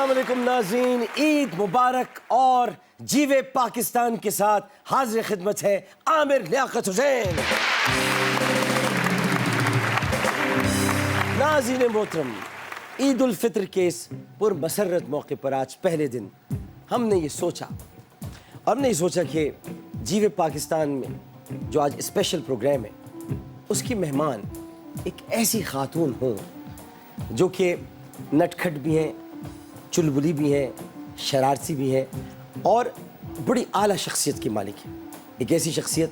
अस्सलाम वालेकुम नाज़रीन, ईद मुबारक और जीवे पाकिस्तान के साथ हाजिर खिदमत है आमिर लियाकत हुसैन। नाज़रीन मोहतरम, ईद उल फित्र के इस पुरमसरत मौके पर आज पहले दिन हमने ये सोचा कि जीवे पाकिस्तान में जो आज स्पेशल प्रोग्राम है उसकी मेहमान एक ऐसी खातून हो जो कि नटखट भी हैं, चुलबुली भी हैं, शरारती भी हैं और बड़ी आला शख्सियत की मालिक है। एक ऐसी शख्सियत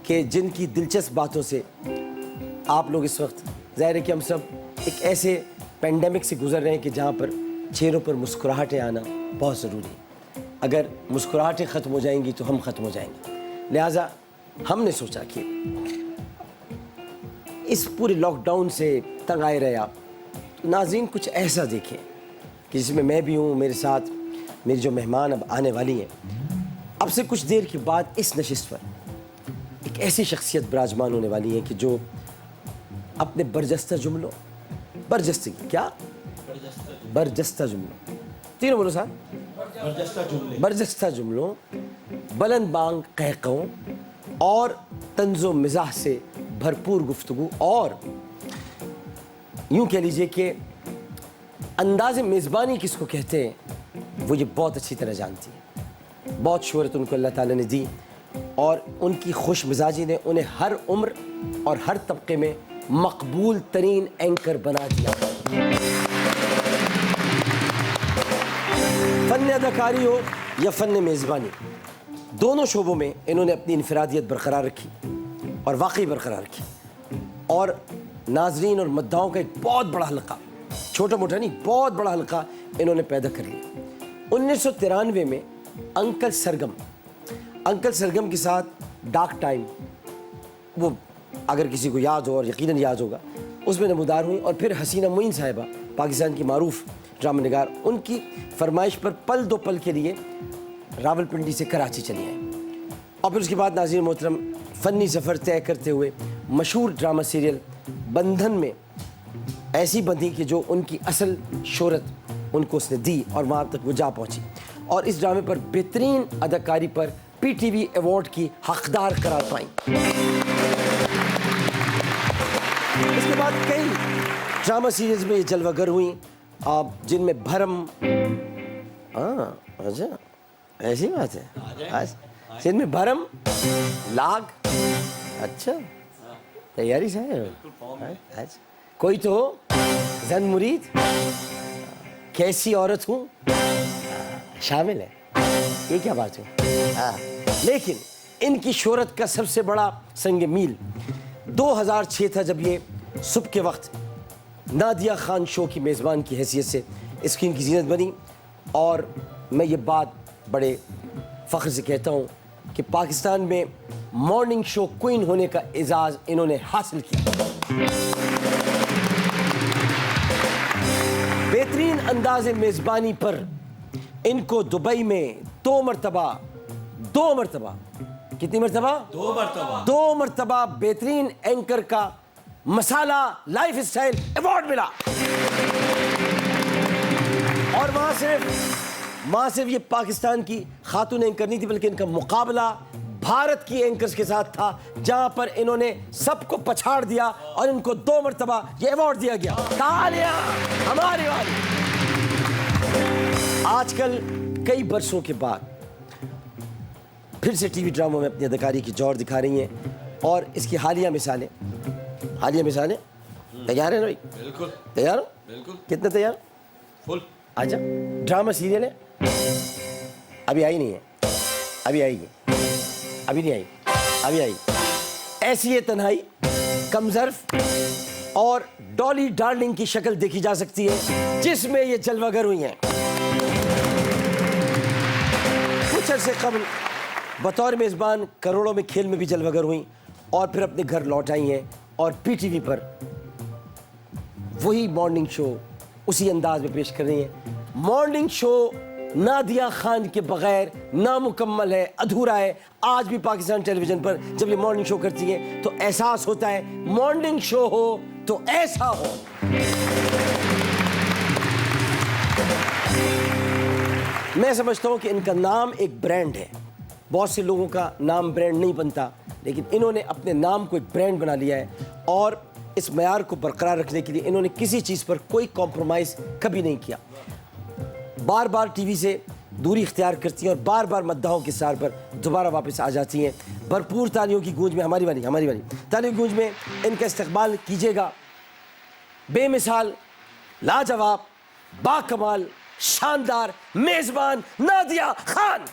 कि जिनकी दिलचस्प बातों से आप लोग इस वक्त ज़ाहिर है कि हम सब एक ऐसे पेंडेमिक से गुजर रहे हैं कि जहाँ पर चेहरों पर मुस्कुराहटें आना बहुत ज़रूरी है। अगर मुस्कुराहटें ख़त्म हो जाएंगी तो हम ख़त्म हो जाएंगे। लिहाजा हमने सोचा कि इस पूरे लॉकडाउन से तंग आए रहे आप, नाज़रीन कुछ ऐसा देखें कि जिसमें मैं भी हूँ, मेरे साथ मेरी जो मेहमान अब आने वाली हैं। अब से कुछ देर के बाद इस नशिस्त पर एक ऐसी शख्सियत विराजमान होने वाली है कि जो अपने बरजस्ता जुमलों, बरजस्तगी क्या बरजस्ता जुमलों, तीनों बोलो साहब, बरजस्ता जुमलों, बुलंद बांग कहकों और तंज़ो मिज़ाह से भरपूर गुफ्तगू और यूँ कह लीजिए कि अंदाज़ मेज़बानी किसको कहते हैं वो ये बहुत अच्छी तरह जानती है। बहुत शोहरत उनको अल्लाह ताला ने दी और उनकी खुश मिजाजी ने उन्हें हर उम्र और हर तबके में मकबूल तरीन एंकर बना दिया। फ़न अदाकारी हो या फ़न मेज़बानी, दोनों शोबों में इन्होंने अपनी इनफरादियत बरकरार रखी और वाकई बरकरार रखी और नाजरीन और मद्दाओं का एक बहुत बड़ा हल्का, छोटा मोटा नहीं, बहुत बड़ा हल्का इन्होंने पैदा कर लिया। 1993 में अंकल सरगम के साथ डार्क टाइम, वो अगर किसी को याद हो और यकीनन याद होगा, उसमें नमूदार हुई और फिर हसीना मोइन साहिबा, पाकिस्तान की मारूफ ड्रामा निगार, उनकी फरमाइश पर पल दो पल के लिए रावलपिंडी से कराची चली आए और फिर उसके बाद नाज़रीन मोहतरम फ़नी सफ़र तय करते हुए मशहूर ड्रामा सीरियल बंधन में ऐसी बंधी कि जो उनकी असल शोहरत उनको उसने दी और वहाँ तक वो जा पहुँची और इस ड्रामे पर बेहतरीन अदाकारी पर PTV अवार्ड की हकदार करार पाई। इसके बाद कई ड्रामा सीरीज में ये जलवागर हुई जिनमें भरम, अच्छा ऐसी बात है, जिनमें भरम, लाग, अच्छा तैयारी से है, कोई तो जन मुरीद, कैसी औरत हूँ शामिल है। ये क्या बात है? लेकिन इनकी शोहरत का सबसे बड़ा संग मील 2006 था जब ये सुबह के वक्त नादिया खान शो की मेज़बान की हैसियत से स्क्रीन की जीनत बनी और मैं ये बात बड़े फ़ख्र से कहता हूँ कि पाकिस्तान में मॉर्निंग शो क्वीन होने का एजाज़ इन्होंने हासिल किया। बेहतरीन अंदाज़े मेज़बानी पर इनको दुबई में दो मरतबा कितनी मरतबा? दो मरतबा बेहतरीन एंकर का मसाला लाइफ स्टाइल अवार्ड मिला और वहाँ सिर्फ ये पाकिस्तान की खातून एंकर नहीं थी बल्कि इनका मुकाबला भारत की एंकर्स के साथ था जहां पर इन्होंने सबको पछाड़ दिया और इनको 2 मरतबा ये अवार्ड दिया गया। तालियां हमारी वाली। आजकल कई बरसों के बाद फिर से टीवी ड्रामों में अपनी अदाकारी की जोर दिखा रही हैं और इसकी हालिया मिसालें तैयार है ना भाई? बिल्कुल तैयार हो? बिल्कुल। कितने तैयार? फुल। आजा। ड्रामा सीरियल है, अभी आई नहीं है, अभी आएगी, अभी नहीं आई, अभी आई। ऐसी है तन्हाई, कमजर्फ और डॉली डार्लिंग की शक्ल देखी जा सकती है जिसमें ये जलवागर हुई हैं। कुछ अरसे कबल बतौर मेज़बान करोड़ों में खेल में भी जलवागर हुई और फिर अपने घर लौट आई हैं और PTV पर वही मॉर्निंग शो उसी अंदाज में पेश कर रही हैं। मॉर्निंग शो नादिया खान के बगैर नामुकम्मल है, अधूरा है। आज भी पाकिस्तान टेलीविजन पर जब ये मॉर्निंग शो करती हैं तो एहसास होता है मॉर्निंग शो हो तो ऐसा हो। मैं समझता हूँ कि इनका नाम एक ब्रांड है। बहुत से लोगों का नाम ब्रांड नहीं बनता, लेकिन इन्होंने अपने नाम को एक ब्रांड बना लिया है और इस मयार को बरकरार रखने के लिए इन्होंने किसी चीज़ पर कोई कॉम्प्रोमाइज़ कभी नहीं किया। बार बार टीवी से दूरी इख्तियार करती हैं और बार बार मद्दाहों के सार पर दोबारा वापस आ जाती हैं। भरपूर तालियों की गूंज में हमारी वाली तालियों की गूंज में इनका इस्तकबाल कीजिएगा बेमिसाल, लाजवाब, बाकमाल, शानदार मेज़बान नादिया खान।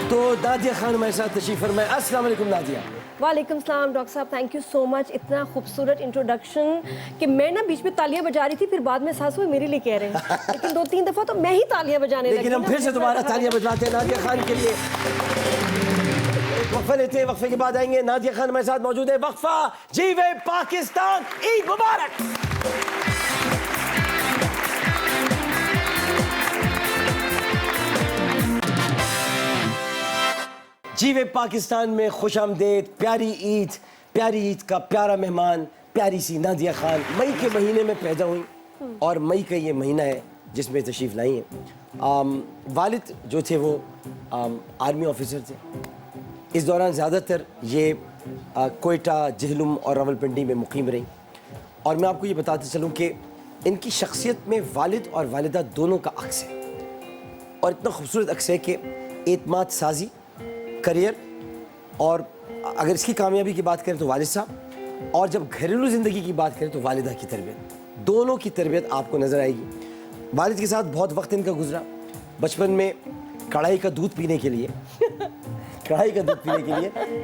तो नादिया खान हमारे साथ तशरीफ फरमाए। अस्सलाम वालेकुम नादिया। वालेकुम सलाम डॉक्टर साहब, थैंक यू सो मच। इतना खूबसूरत इंट्रोडक्शन कि मैं ना बीच में तालियां बजा रही थी, फिर बाद में सासू मेरे लिए कह रहे हैं, लेकिन 2-3 दफ़ा तो मैं ही तालियां बजाने लगी। लेकिन हम फिर से दोबारा तालियां बजवाते हैं नादिया खान के लिए। एक वक्फा लेते हैं, वक्फे के बाद आएंगे। नादिया खान हमारे साथ मौजूद है। वक्फा, जीवे पाकिस्तान, ईद मुबारक। जीवे पाकिस्तान में खुश आमदेद। प्यारी ईद का प्यारा मेहमान, प्यारी सी नादिया खान मई के महीने में पैदा हुई और मई का ये महीना है जिसमें तशरीफ़ लाई हैं। वालिद जो थे वो आर्मी ऑफिसर थे। इस दौरान ज़्यादातर ये कोयटा, जहलुम और रावलपिंडी में मुकीम रही। और मैं आपको ये बताते चलूँ कि इनकी शख्सियत में वालिद और वालिदा दोनों का अक्स है और इतना खूबसूरत अक्स है कि एतमाद साजी, करियर, और अगर इसकी कामयाबी की बात करें तो वालिद साहब, और जब घरेलू ज़िंदगी की बात करें तो वालिदा की तरबियत, दोनों की तरबियत आपको नज़र आएगी। वालिद के साथ बहुत वक्त इनका गुजरा। बचपन में कढ़ाई का दूध पीने के लिए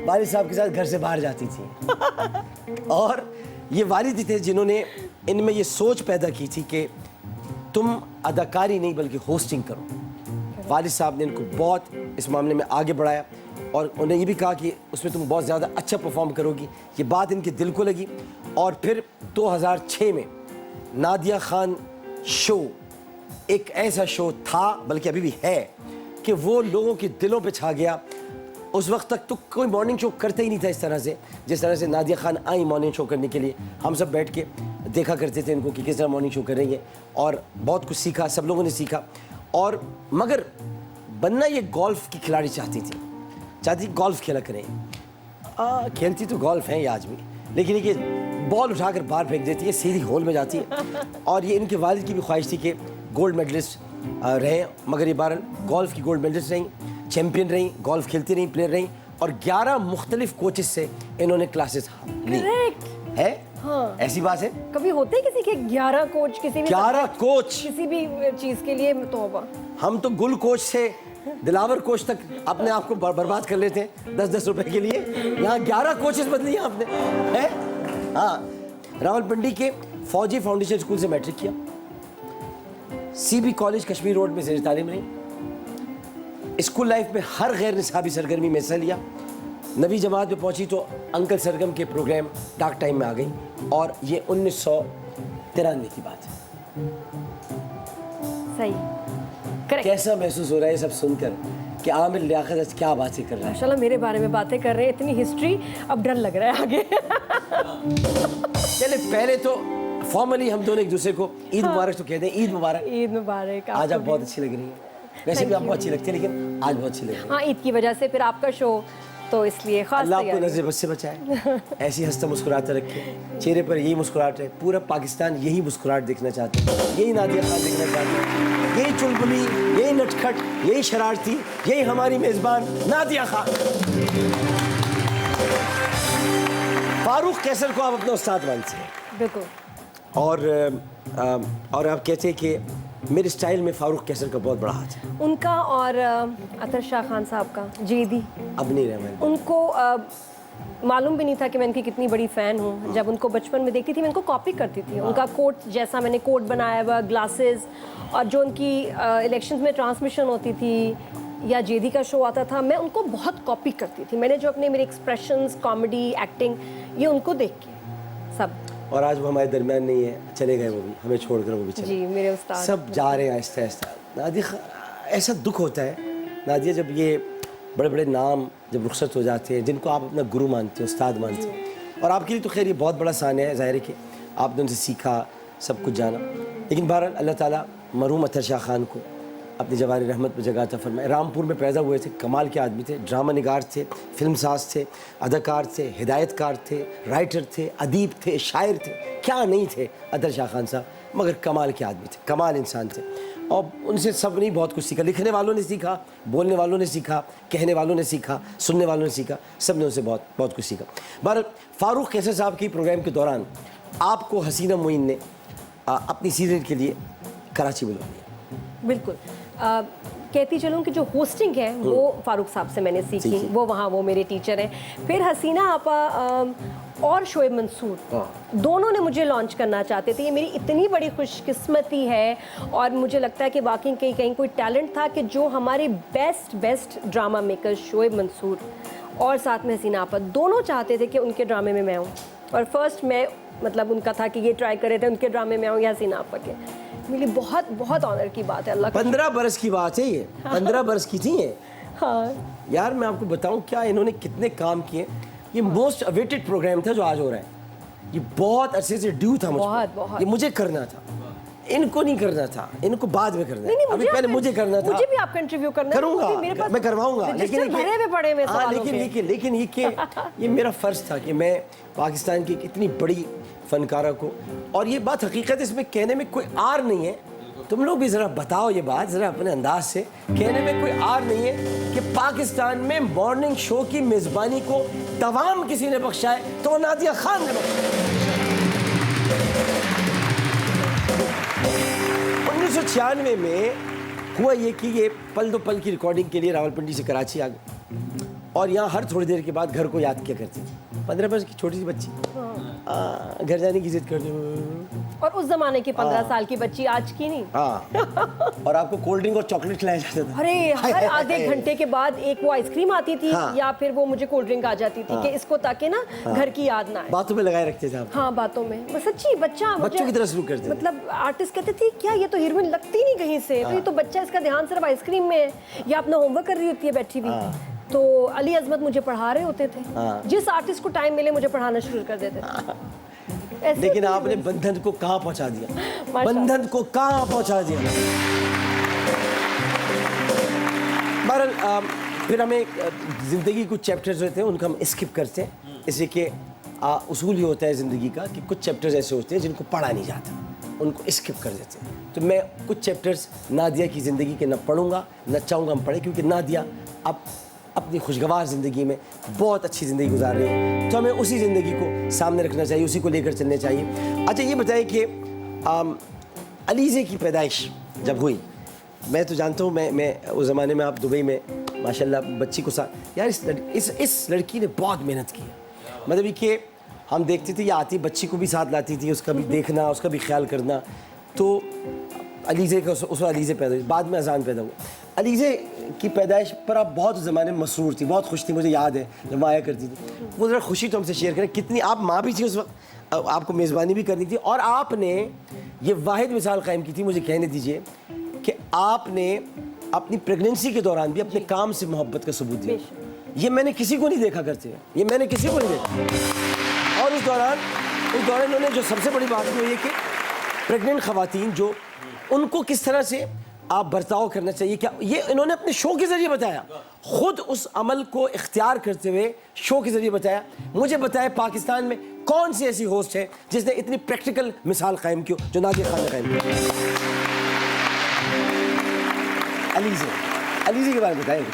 वालिद साहब के साथ घर से बाहर जाती थी और ये वालिद ही थे जिन्होंने इनमें ये सोच पैदा की थी कि तुम अदाकारी नहीं बल्कि होस्टिंग करो। वालिद साहब ने इनको बहुत इस मामले में आगे बढ़ाया और उन्हें ये भी कहा कि उसमें तुम बहुत ज़्यादा अच्छा परफॉर्म करोगी। ये बात इनके दिल को लगी और फिर 2006 में नादिया खान शो एक ऐसा शो था, बल्कि अभी भी है, कि वो लोगों के दिलों पे छा गया। उस वक्त तक तो कोई मॉर्निंग शो करता ही नहीं था इस तरह से, जिस तरह से नादिया खान आई मॉर्निंग शो करने के लिए। हम सब बैठ के देखा करते थे इनको कि किस तरह मॉर्निंग शो कर रही है और बहुत कुछ सीखा, सब लोगों ने सीखा। और मगर बनना ये गोल्फ की खिलाड़ी चाहती गोल्फ खेला करें। खेलती तो गोल्फ है ये आज भी, लेकिन ये बॉल उठाकर बाहर फेंक देती है, सीधी होल में जाती है। और ये इनके वालिद की भी ख्वाहिश थी कि गोल्ड मेडलिस्ट रहे, मगर ये बहरहाल गोल्फ की गोल्ड मेडलिस्ट रहीं, चैम्पियन रहीं, गोल्फ खेलती रहीं, प्लेयर रहीं और 11 मुख्तलिफ कोचेस से इन्होंने क्लासेस ली है। हाँ। ऐसी बात है, कभी होते किसी के 11 कोच, किसी भी 11 कोच किसी भी चीज़ के लिए। तौबा, हम तो गुल कोच से दिलावर कोच तक अपने आप को बर्बाद कर लेते हैं 10-10 रुपए के लिए। यहाँ 11 कोचेस बदली हैं आपने, है। हाँ, रावलपिंडी के फौजी फाउंडेशन स्कूल से मैट्रिक किया, CB कॉलेज कश्मीर रोड में ज़ेर तालीम रही। स्कूल लाइफ में हर गैर निसाबी सरगर्मी में हिस्सा लिया। नवी जमात में पहुंची तो अंकल सरगम के प्रोग्राम टाक टाइम में आ गई और ये 1993 की बात है। सही, कैसा महसूस हो रहा है ये सब सुनकर कि आमिर लियाकत आज क्या बातें कर रहा है? माशाल्लाह मेरे बारे में बातें कर रहे हैं, इतनी हिस्ट्री, अब डर लग रहा है आगे। चले पहले तो फॉर्मली हम दोनों एक दूसरे को ईद मुबारक तो कहते हैं। ईद मुबारक। ईद मुबारक। आज आप बहुत अच्छी लग रही हैं। वैसे भी आप बहुत अच्छी लगती है, लेकिन आज बहुत अच्छी लग रही है। हाँ, ईद की वजह से फिर आपका शो, तो इसलिए खास अल्लाह आपको नजर बद से बचाए, ऐसी हंसता मुस्कुराता रखे, चेहरे पर यही मुस्कुराहट है। पूरा पाकिस्तान यही मुस्कुराहट देखना चाहते हैं, यही नादिया खान देखना चाहते हैं, यही चुलबुली, यही नटखट, यही शरारती, यही हमारी मेज़बान नादिया खान। फारूक कैसर को आप अपना उस्ताद मानते हैं। बिल्कुल। और आप कहते हैं कि मेरे स्टाइल में फारूक कैसर का बहुत बड़ा हाथ है। उनका और अतर शाह खान साहब का, जेदी अब नहीं रहे। उनको मालूम भी नहीं था कि मैं इनकी कितनी बड़ी फ़ैन हूँ। जब उनको बचपन में देखती थी मैं इनको कॉपी करती थी। उनका कोट जैसा मैंने कोट बनाया हुआ, ग्लासेस, और जो उनकी इलेक्शंस में ट्रांसमिशन होती थी या जेदी का शो आता था, मैं उनको बहुत कॉपी करती थी। मैंने जो अपने मेरे एक्सप्रेशंस, कॉमेडी, एक्टिंग, ये उनको देख के सब। और आज वो हमारे दरमियान नहीं है, चले गए वो भी, हमें छोड़कर वो भी चले। जी, मेरे उस्ताद सब जा रहे हैं आहिस्ता आहिस्ता। नादिया, ऐसा दुख होता है नादिया जब ये बड़े बड़े नाम जब रुखसत हो जाते हैं, जिनको आप अपना गुरु मानते हो, उस्ताद मानते हो, और आपके लिए तो खैर ये बहुत बड़ा सान है, ज़ाहिर है कि आपने उनसे सीखा, सब कुछ जाना। लेकिन बहरहाल अल्लाह ताला मरहूम अतर शाह खान को अपनी जवानी रहमत पर जगह अता फरमाए। रामपुर में पैदा हुए थे, कमाल के आदमी थे, ड्रामा निगार थे, फिल्म साज थे, अदाकार थे, हिदायतकार थे, राइटर थे, अदीब थे, शायर थे, क्या नहीं थे अतर शाह खान साहब, मगर कमाल के आदमी थे, कमाल इंसान थे। और उनसे सब ने बहुत कुछ सीखा, लिखने वालों ने सीखा, बोलने वालों ने सीखा, कहने वालों ने सीखा, सुनने वालों ने सीखा, सब ने उनसे बहुत कुछ सीखा। बहरहाल फ़ारूक कैसर साहब की प्रोग्राम के दौरान आपको हसीना मोइन ने अपनी सीरियल के लिए कराची बुला लिया। बिल्कुल। कहती चलूँ कि जो होस्टिंग है वो फ़ारूक साहब से मैंने सीखी, वो वहाँ वो मेरे टीचर हैं। फिर हसीना आपा और शोएब मंसूर दोनों ने मुझे लॉन्च करना चाहते थे। ये मेरी इतनी बड़ी खुशकिस्मती है, और मुझे लगता है कि वाकई कहीं कोई टैलेंट था कि जो हमारे best drama maker Shoaib Mansoor और साथ में हसीना आपा दोनों चाहते थे कि उनके ड्रामे में मैं हूँ। और फर्स्ट मैं मतलब उनका था कि ये ट्राई करे थे उनके ड्रामे में आऊँ या हसीना आपा के। मेरे लिए बहुत ऑनर की बात है। अल्लाह 15 बरस की बात है ये, 15 बरस की थी ये। हाँ यार मैं आपको बताऊं क्या इन्होंने कितने काम किए। ये मोस्ट अवेटेड प्रोग्राम था जो आज हो रहा है। ये बहुत अरसे से ड्यू था मुझे, ये मुझे करना था, इनको नहीं करना था, इनको बाद में करना है। अभी पहले मुझे करना था। मुझे भी आपका इंटरव्यू करना करूंगा, मैं करवाऊंगा, लेकिन ये मेरा फर्ज था कि मैं पाकिस्तान की इतनी बड़ी फनकारा को, और ये बात हकीकत इसमें कहने में कोई आर नहीं है, तुम लोग भी ज़रा बताओ ये बात ज़रा अपने अंदाज से, कहने में कोई आर नहीं है कि पाकिस्तान में मॉर्निंग शो की मेज़बानी को तमाम किसी ने बख्शा है तो नादिया खान ने बख्शा। 1996 में हुआ ये कि ये पल दो पल की रिकॉर्डिंग के लिए रावलपिंडी से कराची आ गए, और यहाँ हर थोड़ी देर के बाद घर को याद किया करती थी। 15 वर्ष की छोटी सी बच्ची घर जाने की जिद करती, और उस जमाने की 15 साल की बच्ची, आज की नहीं। हाँ और आपको कोल्ड ड्रिंक और चॉकलेट खिलाया जाता था। अरे हर आधे घंटे के बाद एक वो आइसक्रीम आती थी, या फिर वो मुझे कोल्ड ड्रिंक आ जाती थी कि इसको ताकि ना घर की याद ना आए। बातों में लगाए रखते थे आप। हाँ बातों में, बस सच्ची बच्चों की तरह शुरू करते थे। मतलब आर्टिस्ट कहते थे क्या ये तो हीरोइन लगती नहीं कहीं से, तो ये तो बच्चा, इसका ध्यान सिर्फ आइसक्रीम में है, या अपना होमवर्क कर रही होती है बैठी हुई। तो अली अजमत मुझे पढ़ा रहे होते थे, जिस आर्टिस्ट को टाइम मिले मुझे पढ़ाना शुरू कर देते थे। लेकिन आपने बंधन को कहाँ पहुँचा दिया, बंधन को कहाँ पहुँचा दिया। बहरहाल फिर हमें ज़िंदगी कुछ चैप्टर्स होते हैं उनको हम स्किप करते हैं, इसलिए कि उसूल ही होता है ज़िंदगी का कि कुछ चैप्टर्स ऐसे होते हैं जिनको पढ़ा नहीं जाता, उनको स्किप कर देते हैं। तो मैं कुछ चैप्टर्स नादिया की ज़िंदगी के न पढ़ूंगा न चाहूँगा हम पढ़ें, क्योंकि नादिया अब अपनी खुशगवार ज़िंदगी में बहुत अच्छी ज़िंदगी गुजार रही है, तो हमें उसी ज़िंदगी को सामने रखना चाहिए, उसी को लेकर चलने चाहिए। अच्छा ये बताइए कि अलीज़े की पैदाइश जब हुई, मैं तो जानता हूँ, मैं उस ज़माने में आप दुबई में माशाल्लाह बच्ची को साथ, यार इस लड़की ने बहुत मेहनत की है। मतलब ये कि हम देखते थे ये आती बच्ची को भी साथ लाती थी, उसका भी देखना, उसका भी ख्याल करना। तो अलीज़े का उस अलीज़े पैदा हुई, बाद में अजान पैदा हुआ। अलीज़े की पैदाइश पर आप बहुत ज़माने में मसरूर थी, बहुत खुश थी, मुझे याद है जब मैं आया करती थी। वो ज़रा खुशी तो हमसे शेयर करें, कितनी आप माँ भी थी उस वक्त, आपको मेज़बानी भी करनी थी, और आपने ये वाहिद मिसाल कायम की थी, मुझे कहने दीजिए कि आपने अपनी प्रेगनेंसी के दौरान भी अपने काम से मोहब्बत का सबूत दिया। ये मैंने किसी को नहीं देखा करते, ये मैंने किसी को नहीं देखा। और उस दौरान उन्होंने जो सबसे बड़ी बात हुई है कि प्रेग्नेंट ख़वातीन जो, उनको किस तरह से आप बर्ताव करना चाहिए, क्या ये इन्होंने अपने शो के ज़रिए बताया, खुद उस अमल को इख्तियार करते हुए शो के ज़रिए बताया। मुझे बताया पाकिस्तान में कौन सी ऐसी होस्ट है जिसने इतनी प्रैक्टिकल मिसाल कायम की, जो नादिया खान ने कायम की। अलीज़े के बारे में बताएं कुछ।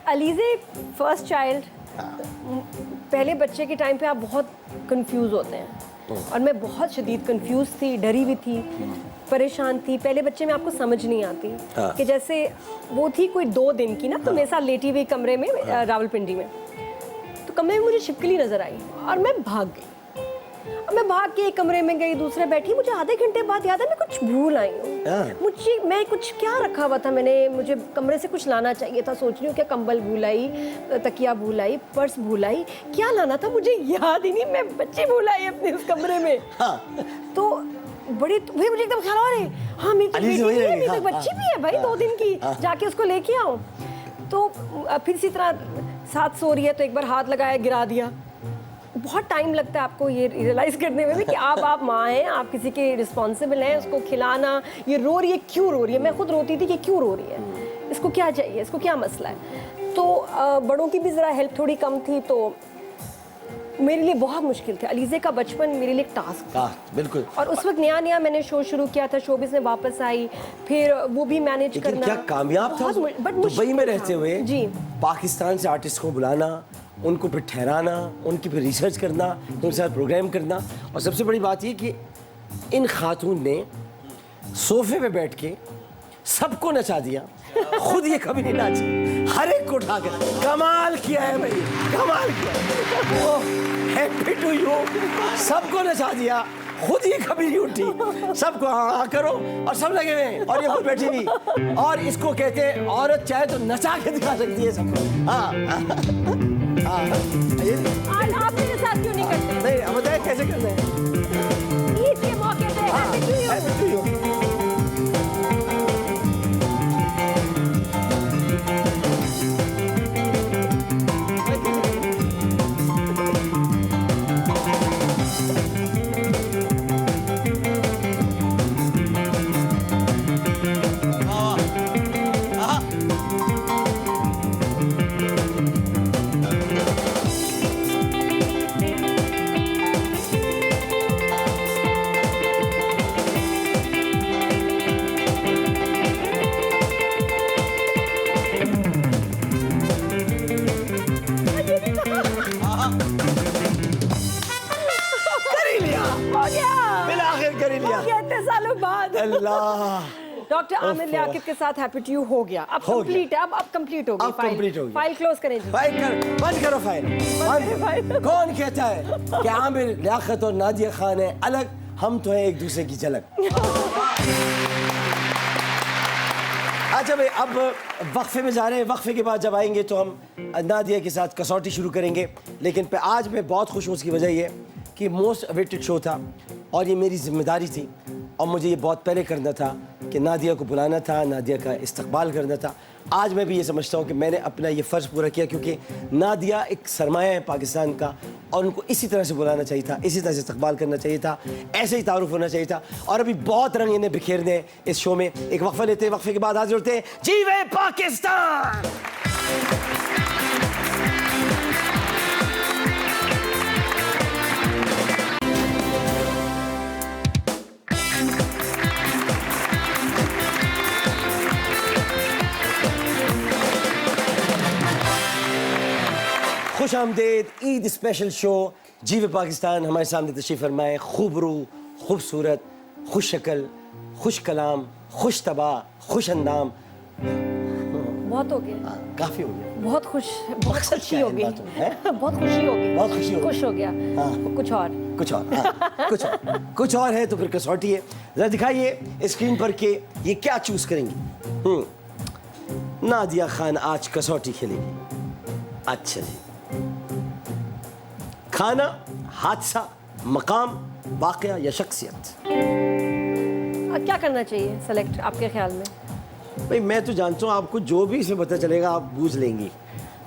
अलीज़े फर्स्ट चाइल्ड, पहले बच्चे के टाइम पे आप बहुत कंफ्यूज होते हैं, और मैं बहुत शदीद कंफ्यूज थी, डरी हुई थी, परेशान थी। पहले बच्चे में आपको समझ नहीं आती कि जैसे वो थी कोई 2 दिन की ना, तो मेरे साथ लेटी हुई कमरे में रावलपिंडी में, तो कमरे में मुझे छिपकली नज़र आई और मैं भाग गई। और मैं भाग के एक कमरे में गई, दूसरे बैठी, मुझे आधे घंटे बाद याद है मैं कुछ भूल आई हूँ। मैं कुछ क्या रखा हुआ था मैंने, मुझे कमरे से कुछ लाना चाहिए था, सोच रही हूँ क्या कम्बल भूल आई, तकिया भूल आई, पर्स भूल आई, क्या लाना था मुझे याद ही नहीं, मैं बच्ची भूल आई अपने उस कमरे में। तो बड़ी वही मुझे एकदम ख्याल आ रहा है, हाँ मेरी तो बच्ची भी है भाई 2 दिन की, जाके उसको लेके आओ। तो फिर इसी तरह साथ सो रही है तो एक बार हाथ लगाया गिरा दिया। बहुत टाइम लगता है आपको ये रियलाइज़ करने में भी कि आप माँ हैं, आप किसी के रिस्पॉन्सिबल हैं, उसको खिलाना। ये रो रही है, क्यों रो रही है? मैं खुद रोती थी कि क्यों रो रही है, इसको क्या चाहिए, इसको क्या मसला है। तो बड़ों की भी ज़रा हेल्प थोड़ी कम थी, तो मेरे लिए बहुत मुश्किल था। अलीज़े का बचपन मेरे लिए एक टास्क था। बिल्कुल। और उस वक्त नया नया मैंने शो शुरू किया था, शोबिज़ में वापस आई, फिर वो भी मैनेज लेकिन करना। क्या कामयाब था बट दुबई में रहते हुए जी, पाकिस्तान से आर्टिस्ट को बुलाना, उनको फिर ठहराना, उनकी फिर रिसर्च करना, उनके साथ प्रोग्राम करना। और सबसे बड़ी बात ये कि इन खातून ने सोफे पे बैठ के सबको नचा दिया, खुद ये कभी नहीं नाची, हर एक को उठाकर। कमाल किया है भाई, कमाल किया। हैप्पी टू यू, सबको नचा दिया, खुद ही कभी नहीं उठी। सबको हाँ हाँ करो, और सब लगे हुए हैं, और ये खुद बैठी हुई। और इसको कहते हैं औरत चाहे तो नचा के दिखा सकती है सबको। हाँ हाँ, आज आप मेरे साथ क्यों नहीं करते? नहीं, अब बताए कैसे करते हैं। ईद के मौके पे happy to you। Allah. Doctor Aamir Liaquat के साथ हैप्पी टू यू हो गया, अब कंप्लीट है, अब कंप्लीट हो गई। अब कंप्लीट हो गई। फाइल क्लोज करें जी। फाइल कर, बंद करो फाइल। कौन कहता है कि आमिर लियाकत और नादिया खान है अलग, हम तो हैं एक दूसरे की झलक। अच्छा भाई, अब वक्फे में जा रहे हैं। वक्फे के बाद जब आएंगे तो हम नादिया के साथ कसौटी शुरू करेंगे। लेकिन आज मैं बहुत खुश हूँ, उसकी वजह ये कि मोस्ट अवेटेड शो था और ये मेरी जिम्मेदारी थी, और मुझे ये बहुत पहले करना था कि नादिया को बुलाना था, नादिया का इस्तकबाल करना था। आज मैं भी ये समझता हूँ कि मैंने अपना ये फ़र्ज़ पूरा किया, क्योंकि नादिया एक सरमाया है पाकिस्तान का, और उनको इसी तरह से बुलाना चाहिए था, इसी तरह से इस्तकबाल करना चाहिए था, ऐसे ही तारुफ होना चाहिए था। और अभी बहुत रंग इन्हें बिखेरने हैं इस शो में। एक वक्फा लेते हैं, वक्फे के बाद हाजिर होते हैं। जीवे पाकिस्तान। खुश आमदेद ईद स्पेशल शो जीवे पाकिस्तान। हमारे सामने तशरीफ़ फरमाए खूबरू, खूबसूरत, खुश शक्ल, खुश कलाम, खुश तबा, खुश अंदाम। बहुत हो गया, काफ़ी हो गया। बहुत खुश, बहुत मकसद खुशी क्या हो है गई, इन बातों में, हैं? बहुत खुशी हो गई, बहुत खुशी हो गई। खुश हो गया। हाँ। कुछ और, कुछ और, हाँ, कुछ और, कुछ और है तो फिर कसौटी है। जरा दिखाइए स्क्रीन पर कि ये क्या चूज करेंगी। नादिया खान आज कसौटी खेलेगी। अच्छा जी, खाना, हादसा, मकाम, वाकया या शख्सियत? क्या करना चाहिए सेलेक्ट आपके ख्याल में? भाई मैं तो जानता हूँ आपको जो भी इसमें पता चलेगा आप बूझ लेंगी।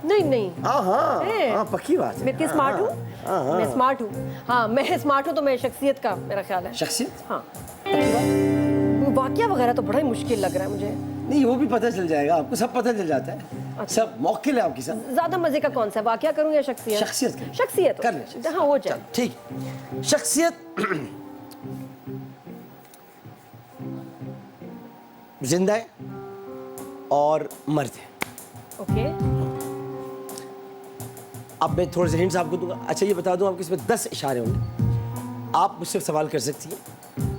नहीं नहीं, हाँ हाँ, पक्की बात है। मैं इतनी स्मार्ट हूँ, मैं स्मार्ट हूँ। हाँ मैं स्मार्ट हूँ, तो मैं शख्सियत का मेरा ख्याल है। शख्सियत? हाँ, वाकया वगैरह तो बड़ा ही मुश्किल लग रहा है मुझे। नहीं, वो भी पता चल जाएगा आपको, सब पता चल जाता है। अच्छा। सब मौके है आपके साथ। ज्यादा मजे का कौन सा, वाकया करूँ या शख्सियत? शख्सियत करें। शख्सियत कर ले। हाँ हो जाए। ठीक। शख्सियत जिंदा है और मर्द है। ओके, अब मैं थोड़े से हिंट्स आपको दूंगा। अच्छा ये बता दूं आपको, इसमें 10 इशारे होंगे। आप मुझसे सवाल कर सकती हैं,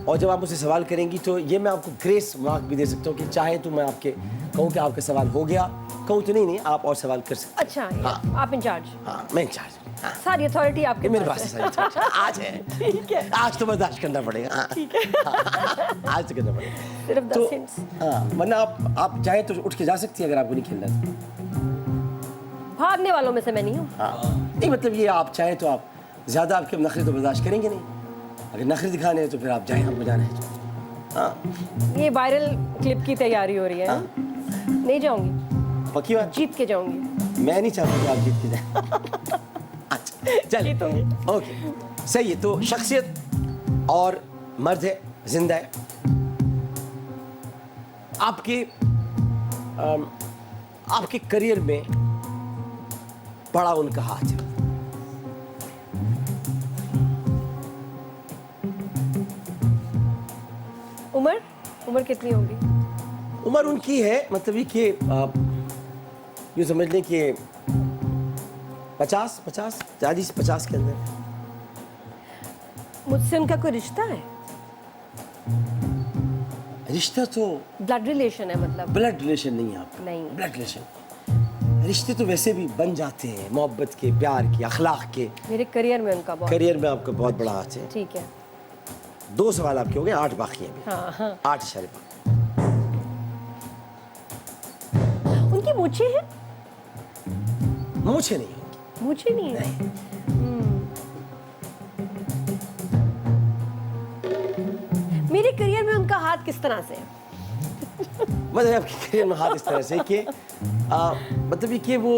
और जब आप मुझसे सवाल करेंगी तो ये मैं आपको ग्रेस मार्क भी दे सकता हूँ कि चाहे तो मैं आपके कहूँ कि आपका सवाल हो गया, कहूँ तो नहीं आप और सवाल कर सकते। अच्छा हाँ। आप इंचार्ज? हाँ मैं इंचार्ज। हाँ। सारी अथॉरिटी आपके मेरे पास पास है। है सारी। आज है। ठीक है, आज तो बर्दाश्त करना पड़ेगा। हाँ। ठीक है। आज तो करना पड़ेगा। सिर्फ 10 तो हिंट्स। हाँ, वरना आप चाहे तो उठ के जा सकती है अगर आपको नहीं खेलना तो। भागने वालों में से मैं नहीं हूँ। हाँ नहीं, मतलब ये आप चाहे तो आप ज़्यादा आपके नखरे तो बर्दाश्त करेंगे नहीं। अगर नखरे दिखाने हैं तो फिर आप जाएँ, हमको जाना है तो। हाँ ये वायरल क्लिप की तैयारी हो रही है। हाँ। नहीं जाऊंगी। पक्की बात? जीत के जाऊंगी। मैं नहीं चाहता कि आप जीत के जाए। अच्छा चलिए, जीतूंगी। ओके सही है। तो शख्सियत और मर्द है, जिंदा है। आपके करियर में बड़ा उनका हाथ है। उम्र कितनी होगी? उम्र उनकी है, मतलब ये कि यूँ समझ लें कि 50 40 के अंदर। मुझसे उनका कोई रिश्ता है? रिश्ता तो ब्लड रिलेशन है मतलब? ब्लड रिलेशन नहीं है आपका। नहीं। ब्लड रिलेशन, रिश्ते तो वैसे भी बन जाते हैं, मोहब्बत के, प्यार के, अखलाक के। मेरे करियर में उनका बहुत। करियर में आपका बहुत बड़ा हाथ है। ठीक है। 2 सवाल आपके हो गए, 8 बाकी हैं अभी। हाँ हाँ। 8 इशारे। उनकी मूछें हैं? मूछें नहीं होंगी। मूछें नहीं है? नहीं। मेरे करियर में उनका हाथ किस तरह से है? मतलब आपके करियर में हाथ इस तरह से कि मतलब ये कि वो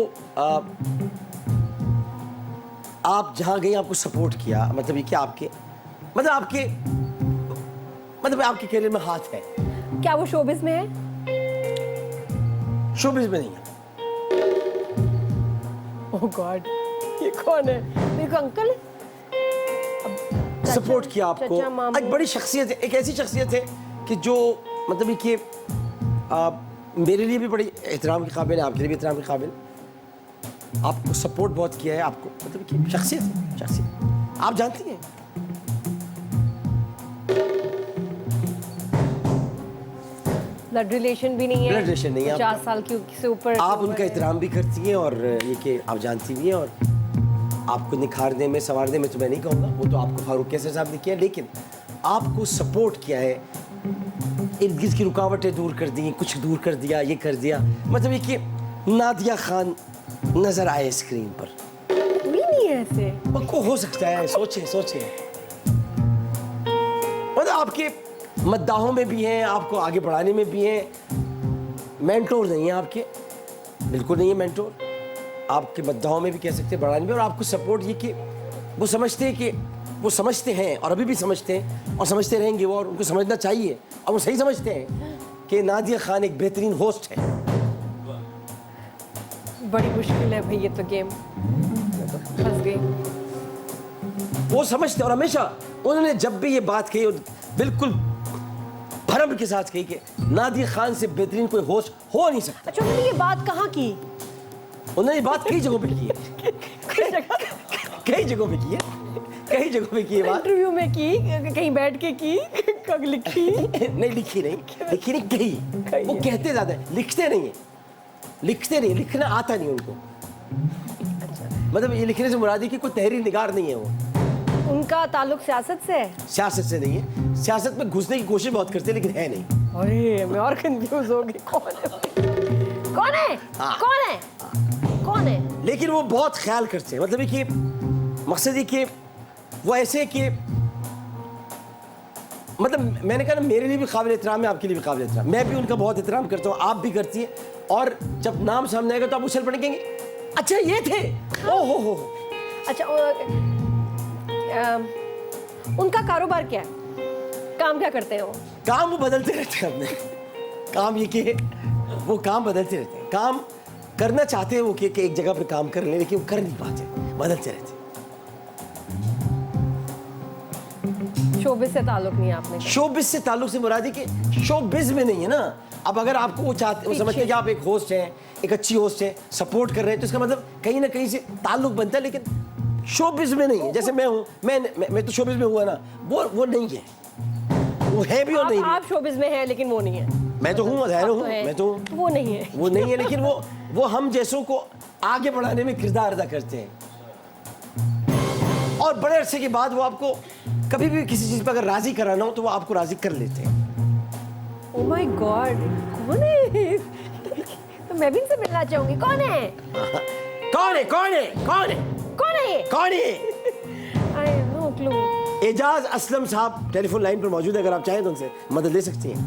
आप जहाँ गए आपको सपोर्ट किया, मतलब ये कि आपके आपके करियर में हाथ है। क्या वो शोबिज में है? शोबिज में नहीं है। ओह गॉड, ये कौन है? मेरे को अंकल है? सपोर्ट किया आपको। चाचा, मामू। एक बड़ी शख्सियत है, एक ऐसी शख्सियत है कि जो मतलब ये कि मेरे लिए भी बड़ी एहतराम के काबिल है, आपके लिए भी एहतराम के काबिल। आपको सपोर्ट बहुत किया है, आपको मतलब कि शख्सियत आप जानती हैं। ब्लड रिलेशन भी नहीं है? ब्लड रिलेशन नहीं है। 50 साल की से ऊपर आप उनका एहतराम भी करती हैं और ये कि आप जानती भी हैं, और आपको निखारने में, संवारने में तो मैं नहीं कहूँगा, वो तो आपको फारूक कैसर साहब ने किया, लेकिन आपको सपोर्ट किया है, इर्द गिर्द की रुकावटें दूर कर दी, कुछ दूर कर दिया, ये कर दिया। मतलब ये कि नादिया खान नजर आए स्क्रीन पर। कोई नहीं है ऐसे। पक्को हो सकता है, सोचे। मतलब आपके मद्दाहों में भी हैं, आपको आगे बढ़ाने में भी हैं। मेंटोर नहीं है आपके, बिल्कुल नहीं है मेंटोर। आपके मद्दाहों में भी कह सकते हैं, बढ़ाने में, और आपको सपोर्ट ये कि वो समझते हैं और अभी भी समझते हैं और समझते रहेंगे वो, और उनको समझना चाहिए, और वो सही समझते हैं कि नादिया खान एक बेहतरीन होस्ट है। बड़ी मुश्किल है भाई ये तो गेम, फंस गई। वो समझते, और हमेशा उन्होंने जब भी ये बात कही, बिल्कुल भरम के साथ कही कि नादिया खान से बेहतरीन कोई होस्ट हो नहीं सकता। अच्छा, उन्होंने ये बात कहाँ की? उन्होंने ये बात कई जगहों पे की है। कई जगहों पे की है बात। इंटरव्यू में की, कहीं बैठ के की, कब लिखी? नहीं लिखी नहीं कही। वो कहते ज्यादा है, लिखते नहीं, लिखना आता नहीं उनको। मतलब ये लिखने से मुराद है कि कोई तहरीर निगार नहीं है वो। उनका ताल्लुक सियासत से है? सियासत से नहीं है, सियासत में घुसने की कोशिश बहुत करते हैं, लेकिन है नहीं। अरे मैं और कंफ्यूज हो गई, कौन है? लेकिन वो बहुत ख्याल करते हैं, मतलब कि मकसद ये कि वो ऐसे कि मतलब मैंने कहा ना, मेरे लिए भी काबिल एहतराम है, आपके लिए भी काबिल एहतराम। मैं भी उनका बहुत एहतराम करता हूँ, आप भी करती हैं, और जब नाम सामने आएगा तो आप उछल पड़ेंगे, अच्छा ये थे। ओह हो। अच्छा, उनका कारोबार क्या है? काम क्या करते हैं वो? काम वो बदलते रहते हैं अपने। काम ये कि वो काम बदलते रहते हैं, काम करना चाहते हैं वो कि एक जगह पे काम कर लें, लेकिन वो कर नहीं पाते, बदलते रहते हैं। शोबिज से ताल्लुक नहीं है आपने? शोबिज से ताल्लुक से मुराद है कि शोबिज में नहीं है ना। अब अगर आपको वो चाहते, वो समझते हैं कि आप एक होस्ट हैं, एक अच्छी होस्ट है, सपोर्ट कर रहे हैं, तो इसका मतलब कहीं ना कहीं से ताल्लुक बनता है, लेकिन शोबिज में नहीं है। जैसे मैं हूँ, मैं तो शोबिज में हुआ ना, वो नहीं है, वो है भी और नहीं भी। आप शोबिज में हैं लेकिन वो नहीं है। मैं तो हूँ, अधैर हूँ, मैं तो वो नहीं है। वो नहीं है, लेकिन वो हम जैसों को आगे बढ़ाने में किरदार अदा करते हैं, और बड़े अरसे के बाद वो आपको कभी भी किसी चीज पर अगर राजी कराना हो तो वो आपको राजी कर लेते हैं। ओह माय गॉड, कौन है? तो मैं भी इनसे मिलना चाहूंगी। कौन है? I have no clue. Ejaz Aslam sahab telephone line पर मौजूद है, अगर आप चाहें तो उनसे मदद ले सकती हैं।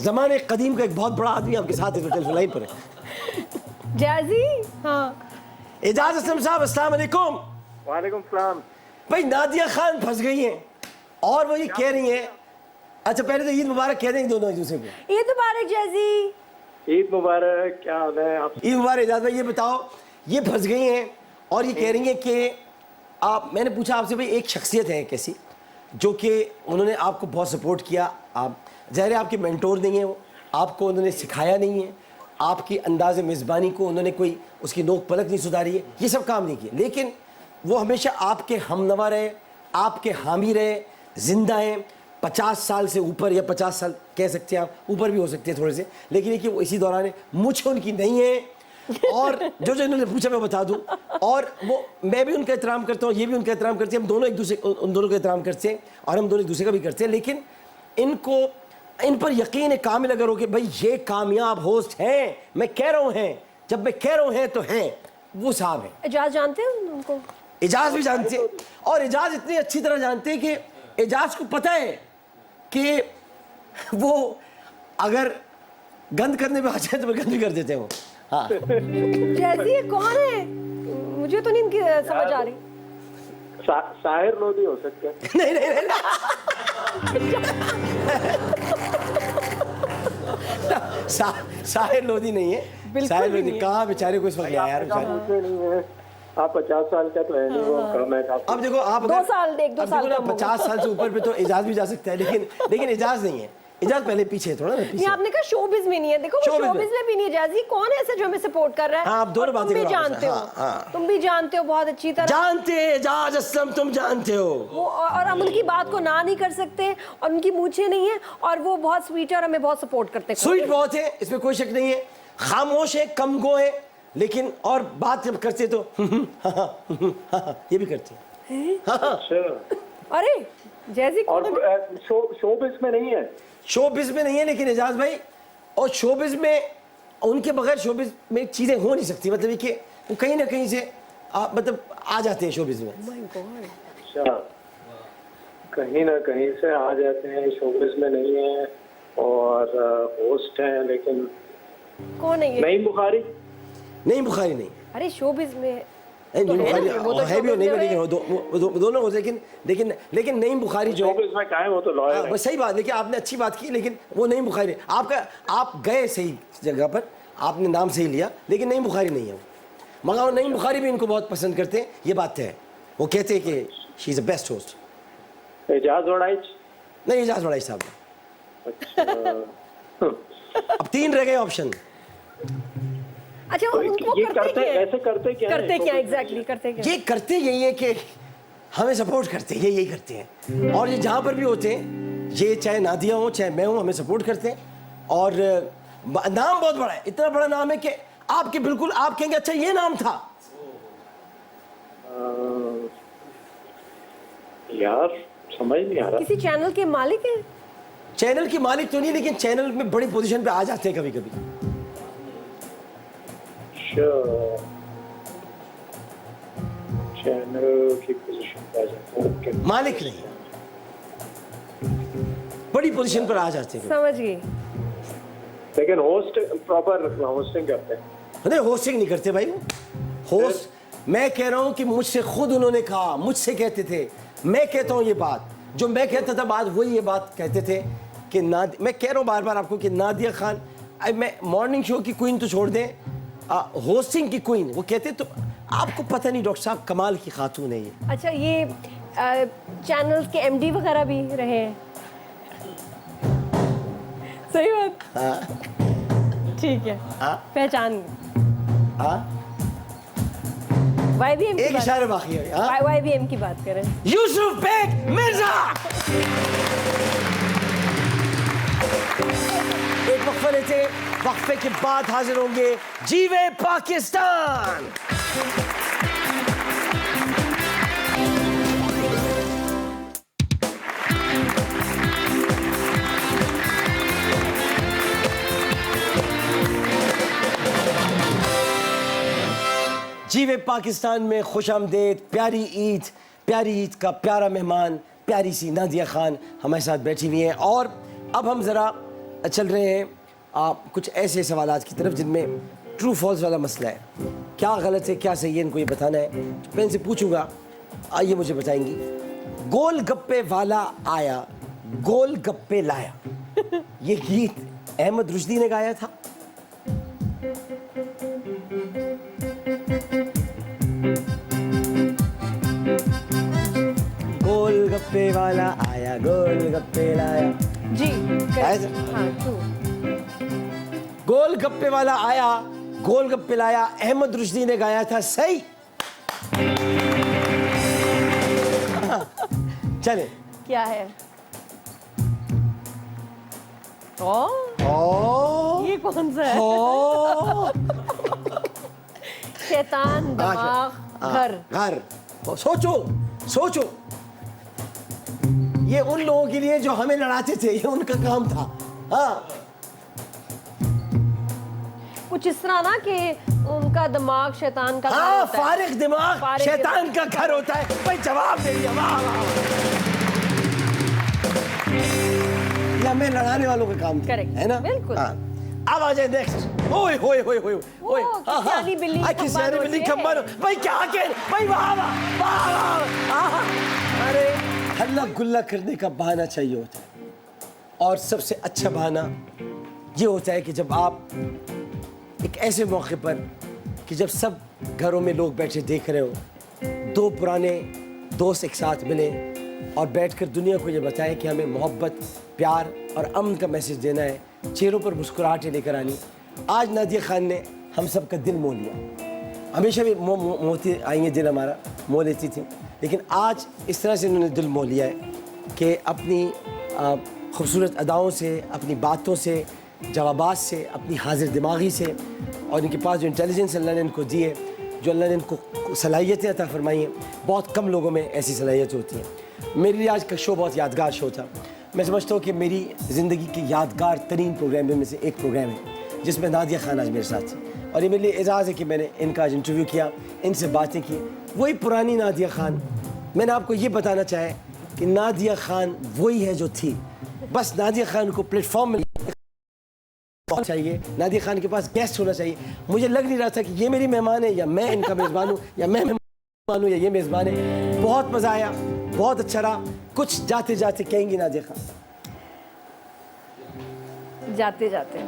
जमाने कदीम का एक बहुत बड़ा आदमी आपके साथ है, टेलीफोन लाइन पर है। जैजी हाँ एजाज असलम साहब अस्सलाम वालेकुम। वालेकुम सलाम। भाई नादिया खान फंस गई हैं और वो ये कह रही हैं, अच्छा पहले तो ईद मुबारक कह देंगे दोनों एक दूसरे को। ईद मुबारक जैजी। ईद मुबारक। क्या हाल है आप? ईद मुबारक। एजाज भाई ये बताओ, ये फंस गई हैं और ये कह रही हैं कि आप, मैंने पूछा आपसे भाई एक शख्सियत है कैसी जो कि उन्होंने आपको बहुत सपोर्ट किया, आप ज़ाहिर है आपके मेंटोर नहीं है, वो आपको उन्होंने सिखाया नहीं है, आपकी अंदाज़ मेज़बानी को उन्होंने कोई उसकी नोक पलक नहीं सुधारी है, ये सब काम नहीं किए, लेकिन वो हमेशा आपके हमनवा रहे, आपके हामी रहे, जिंदा हैं। 50 साल से ऊपर या 50 साल कह सकते हैं आप, ऊपर भी हो सकते हैं थोड़े से, लेकिन ये कि वो इसी दौरान है, मुझ उनकी नहीं है। और जो जो इन्होंने पूछा मैं बता दूं, और वो मैं भी उनका एहतराम करता हूँ, ये भी उनका एहतराम करते हैं, हम दोनों एक दूसरे उन दोनों का एहतराम करते हैं और हम दोनों एक दूसरे का भी करते हैं, लेकिन इनको इन पर यकीन है कामिल अगर हो कि भाई ये कामयाब होस्ट हैं, मैं कह रहा हूँ हैं, जब मैं कह रहा हूँ हैं तो हैं, वो साहब हैं। एजाज जानते हैं उनको? एजाज भी जानते हैं और एजाज इतनी अच्छी तरह जानते हैं कि एजाज को पता है कि वो अगर गंद करने पे आ जाए तो फिर गंद भी कर देते हैं वो। हाँ जैजी ये कौन है? मुझे तो नहीं इनकी समझ आ रही। साहिर लोधी हो सकते हैं। नहीं नहीं नहीं, साहिर लोधी नहीं है, साहिर लोधी कहाँ बेचारे को इस वक्त आया यार बेचारे। मुझसे नहीं है, आप 50 साल का तो है नहीं, वो कम है काफी। अब देखो आप 2 साल, 1-2 साल ना कम हो। 50 साल से ऊपर पे तो एजाज भी जा सकता है, लेकिन एजाज नहीं है, एजाज पहले पीछे है थोड़ा ना ये पीछे। आपने कहा शोबिज में नहीं है, देखो वो शोबिज में। शोबिज में भी नहीं है। जैजी कौन है ऐसे जो हमें सपोर्ट कर रहा है? हाँ, आप दोनों और बातें तुम भी करो आपस में। जानते हो, हाँ, हाँ। तुम भी जानते हो बहुत अच्छी तरह जानते हैं एजाज असलम, तुम जानते हो वो, और हम उनकी बात को ना नहीं कर सकते, और उनकी मूछें नहीं है, और वो बहुत स्वीट है और हमें बहुत सपोर्ट करते हैं। स्वीट बहुत है, इसमें कोई शक नहीं है, खामोश है, कम गो है, लेकिन और बात जब करते तो ये भी करते हैं। अच्छा, अरे जैजी और कौन है? शोबिज में नहीं है? शोबिज में नहीं है, लेकिन एजाज भाई, और शोबिज में उनके बगैर शोबिज में चीजें हो नहीं सकती, मतलब ये कि वो कहीं ना कहीं से मतलब आ जाते हैं शोबिज में। My God. अच्छा, कहीं ना कहीं से आ जाते हैं, शोबिज में नहीं है, और होस्ट हैं, लेकिन कौन है ये? नईम बुखारी। नहीं बुखारी नहीं, अरे शोबिज में नहीं तो है बुखारी ना, वो तो है भी और नहीं भी, शोबिज़ लेकिन वो दोनों हो, लेकिन नईम बुखारी जो है, शोबिज में कहा है, वो तो लॉयर हाँ, है। बस सही बात, लेकिन आपने अच्छी बात की, लेकिन वो नईम बुखारी आपका, आप गए सही जगह पर, आपने नाम सही लिया, लेकिन नईम बुखारी नहीं है वो, मगर वो नईम बुखारी भी इनको बहुत पसंद करते हैं, ये बात है, वो कहते हैं कि she is a best host. Ejaz Waraich. नहीं एजाज वड़ाई साहब। अच्छा। अब 3 रह गए ऑप्शन। अच्छा तो उनको ये करते करते क्या है? ऐसे करते क्या करते है? क्या एग्जैक्टली करते क्या? ये करते यही है कि हमें सपोर्ट करते हैं, ये यही करते हैं, और ये जहाँ पर भी होते हैं, ये चाहे नादिया हो चाहे मैं हूँ, हमें सपोर्ट करते हैं, और नाम बहुत बड़ा है, इतना बड़ा नाम है कि आपके बिल्कुल आप कहेंगे अच्छा ये नाम था। यार समझ नहीं आ रहा। किसी चैनल के मालिक है? चैनल की मालिक तो नहीं, लेकिन चैनल में बड़ी पोजीशन पे आ जाते हैं कभी कभी। चैनल की पोजीशन पे आ जाते हैं। ओके। मालिक नहीं, बड़ी पोजीशन पर आ जाते हैं। समझ गई। लेकिन होस्ट प्रॉपर होस्टिंग करते हैं। नहीं होस्टिंग नहीं करते भाई, वो होस्ट, मैं कह रहा हूँ कि मुझसे खुद उन्होंने कहा, मुझसे कहते थे, मैं कहता हूँ ये बात जो मैं कहता था, बाद वही ये बात कहते थे कि मैं कह रहा हूँ बार बार आपको कि नादिया खान, मैं मॉर्निंग शो की क्वीन तो छोड़ दें, होस्टिंग की क्वीन, वो कहते तो आपको पता नहीं डॉक्टर साहब, कमाल की खातून है ये। अच्छा ये चैनल्स के एमडी वगैरह भी रहे हैं? सही बात। हाँ ठीक है, हाँ पहचान हाँ, YBM की एक बात, इशारे बाकी है। हाँ? YBM की बात करें। यूसुफ बेग मिर्जा। एक वक्फा लेते, वक्फे के बाद हाजिर होंगे जीवे पाकिस्तान। जीवे पाकिस्तान में खुश आमदेद। प्यारी ईद का प्यारा मेहमान, प्यारी सी नादिया खान हमारे साथ बैठी हुई हैं, और अब हम ज़रा चल रहे हैं कुछ ऐसे सवालात की तरफ जिनमें ट्रू फॉल्स वाला मसला है, क्या गलत है क्या सही है इनको ये बताना है। मैं इनसे पूछूंगा, आइए मुझे बताएंगी। गोल गप्पे वाला आया गोल गप्पे लाया, ये गीत अहमद रुश्दी ने गाया था? गोल गप्पे वाला आया गोल गप्पे लाया, जी ऐसा? हाँ ट्रू। गोल गप्पे वाला आया गोल गप्पे लाया, अहमद रुश्दी ने गाया था, सही। चले, क्या है? ओ ये कौन सा है? शैतान दिमाग घर। सोचो सोचो, ये उन लोगों के लिए जो हमें लड़ाते थे, ये उनका काम था। हाँ, कुछ इस तरह ना कि उनका दिमाग शैतान का घर हाँ, होता है। फारिग दिमाग फारिग शैतान का घर होता है। भाई जवाब दे दिया, वाह वाह। ये हमें लड़ाने वालों का काम था, Correct, है ना? बिल्कुल। हाँ। अब आ जाए नेक्स्ट। ओए होए होए होए ओए, किसियानी बिल्ली किसियानी खंबानो बिल्ली छे। खंबानो। भाई क्या के भाई, वाह वाह वाह वाह। अरे हल्ला गुल्ला करने का बहाना चाहिए होता है, और सबसे अच्छा बहाना ये होता है कि जब आप एक ऐसे मौके पर कि जब सब घरों में लोग बैठे देख रहे हो, दो पुराने दोस्त एक साथ मिले और बैठकर दुनिया को ये बताएं कि हमें मोहब्बत, प्यार और अमन का मैसेज देना है, चेहरों पर मुस्कुराहटें लेकर आनी। आज नादिया खान ने हम सब का दिल मोह लिया। हमेशा भी मोहती आई है, दिल हमारा मोह लेती थी, लेकिन आज इस तरह से उन्होंने दिल मोह लिया है कि अपनी खूबसूरत अदाओं से, अपनी बातों से, जवाबात से, अपनी हाजिर दिमागी से, और इनके पास जो इंटेलिजेंस अल्लाह ने इनको दी है, जो अल्लाह ने इनको सलाहियतें अता फरमाई हैं, बहुत कम लोगों में ऐसी सलाहियत होती हैं। मेरे लिए आज का शो बहुत यादगार शो था। मैं समझता हूँ कि मेरी ज़िंदगी के यादगार तरीन प्रोग्राम में से एक प्रोग्राम है जिसमें नादिया खान आज मेरे साथ थी, और ये मेरे लिए एजाज़ है कि मैंने इनका आज इंटरव्यू किया, इनसे बातें की। वही पुरानी नादिया खान। मैंने आपको ये बताना चाहे कि नादिया खान वही है जो थी, बस नादिया खान को प्लेटफॉर्म में चाहिए, नादिया खान के पास गेस्ट होना चाहिए। मुझे लग नहीं रहा था कि ये मेरी मेहमान है या मैं इनका मेज़बान हूँ, या मैं मेहमान हूँ या ये मेज़बान है। बहुत मज़ा आया, बहुत अच्छा रहा। कुछ जाते जाते कहेंगी नादिया खान? जाते जाते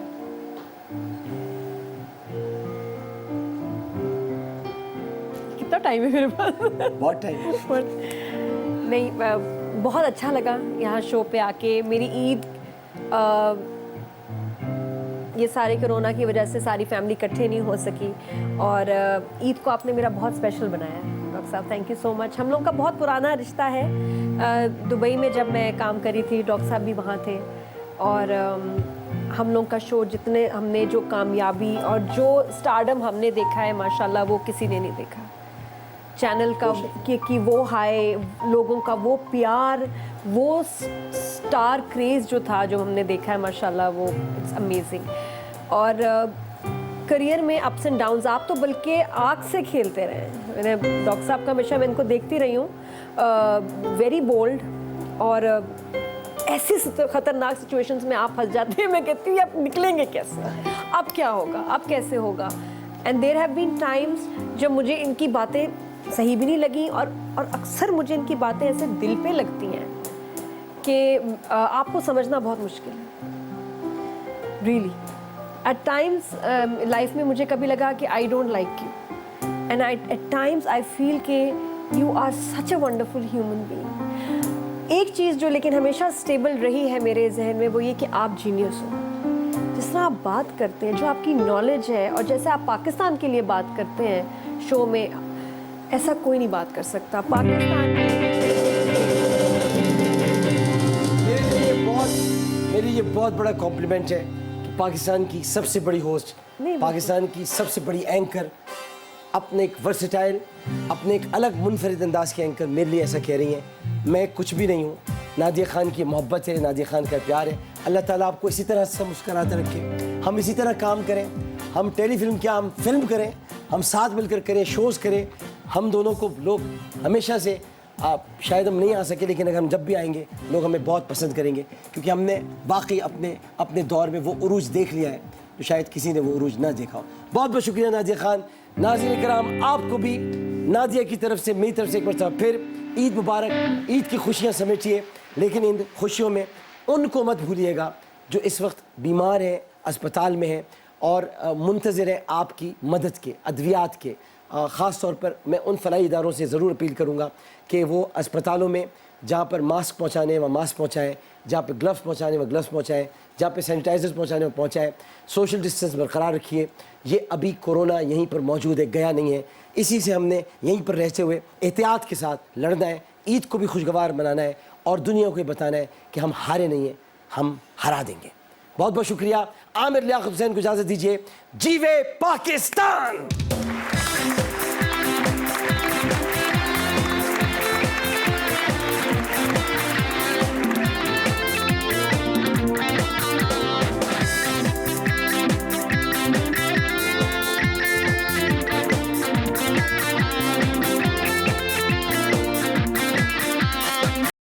कितना टाइम है मेरे पास? बहुत टाइम। नहीं, बहुत अच्छा लगा यहाँ शो पे आके। मेरी ईद ये सारे कोरोना की वजह से सारी फैमिली इकट्ठे नहीं हो सकी, और ईद को आपने मेरा बहुत स्पेशल बनाया है डॉक्टर साहब, थैंक यू सो मच। हम लोग का बहुत पुराना रिश्ता है। दुबई में जब मैं काम करी थी, डॉक्टर साहब भी वहाँ थे, और हम लोग का शो जितने हमने जो कामयाबी और जो स्टारडम हमने देखा है माशाल्लाह, वो किसी ने नहीं देखा। चैनल का कि वो हाई, लोगों का वो प्यार, वो स्टार क्रेज़ जो था, जो हमने देखा है माशाल्लाह, वो इट्स अमेजिंग। और करियर में अप्स एंड डाउन्स, आप तो बल्कि आग से खेलते रहे। मैंने डॉक्टर साहब का हमेशा मैं इनको देखती रही हूँ, वेरी बोल्ड, और ऐसी ख़तरनाक सिचुएशंस में आप फंस जाते हैं। मैं कहती हूँ आप निकलेंगे कैसे, अब क्या होगा, अब कैसे होगा। And there have been times जब मुझे इनकी बातें सही भी नहीं लगी, और अक्सर मुझे इनकी बातें ऐसे दिल पे लगती हैं कि आपको समझना बहुत मुश्किल है, रियली। एट टाइम्स लाइफ में मुझे कभी लगा कि I don't like you, and at times I feel कि you are such a wonderful human being. एक चीज़ जो लेकिन हमेशा स्टेबल रही है मेरे जहन में, वो ये कि आप जीनियस हो। जिस तरह आप बात करते हैं, जो आपकी नॉलेज है, और जैसे आप पाकिस्तान के लिए बात करते हैं शो में, ऐसा कोई नहीं बात कर सकता पाकिस्तान में। मेरे लिए बहुत बड़ा कॉम्प्लीमेंट है कि पाकिस्तान की सबसे बड़ी होस्ट, पाकिस्तान की सबसे बड़ी एंकर, अपने एक वर्सेटाइल, अपने एक अलग मुनफरिद अंदाज के एंकर मेरे लिए ऐसा कह रही हैं। मैं कुछ भी नहीं हूँ, नादिया खान की मोहब्बत है, नादिया खान का प्यार है। अल्लाह ताला आपको इसी तरह से मुस्कुराते रखे, हम इसी तरह काम करें, हम टेलीफिल्म क्या, हम फिल्म करें, हम साथ मिलकर करें, शोज़ करें। हम दोनों को लोग हमेशा से, आप शायद हम नहीं आ सके, लेकिन अगर हम जब भी आएंगे लोग हमें बहुत पसंद करेंगे, क्योंकि हमने वाकई अपने दौर में वो उरूज देख लिया है तो शायद किसी ने वो उरूज ना देखा हो। बहुत बहुत शुक्रिया नादिया खान। नाज़रीन कराम, आपको भी नादिया की तरफ से, मेरी तरफ से एक मरतबा फिर ईद मुबारक। ईद की खुशियाँ समेटिए, लेकिन इन खुशियों में उनको मत भूलिएगा जो इस वक्त बीमार है, अस्पताल में है और मुंतज़िर है आपकी मदद के, अद्वियात के। ख़ास तौर पर मैं उन फलाही इदारों से ज़रूर अपील करूँगा कि वो अस्पतालों में जहाँ पर मास्क पहुँचाने वह मास्क पहुँचाएँ, जहाँ पर ग्लव्स पहुँचाने वह ग्लव्स पहुँचाएँ, जहाँ पे सैनिटाइज़र्स पहुँचाने वह पहुँचाएँ। सोशल डिस्टेंस बरकरार रखिए। ये अभी कोरोना यहीं पर मौजूद है, गया नहीं है। इसी से हमने यहीं पर रहते हुए एहतियात के साथ लड़ना है, ईद को भी खुशगवार मनाना है और दुनिया को ये बताना है कि हम हारे नहीं हैं, हम हरा देंगे। बहुत बहुत शुक्रिया। आमिर लियाकत हुसैन को इजाज़त दीजिए। जीवे पाकिस्तान।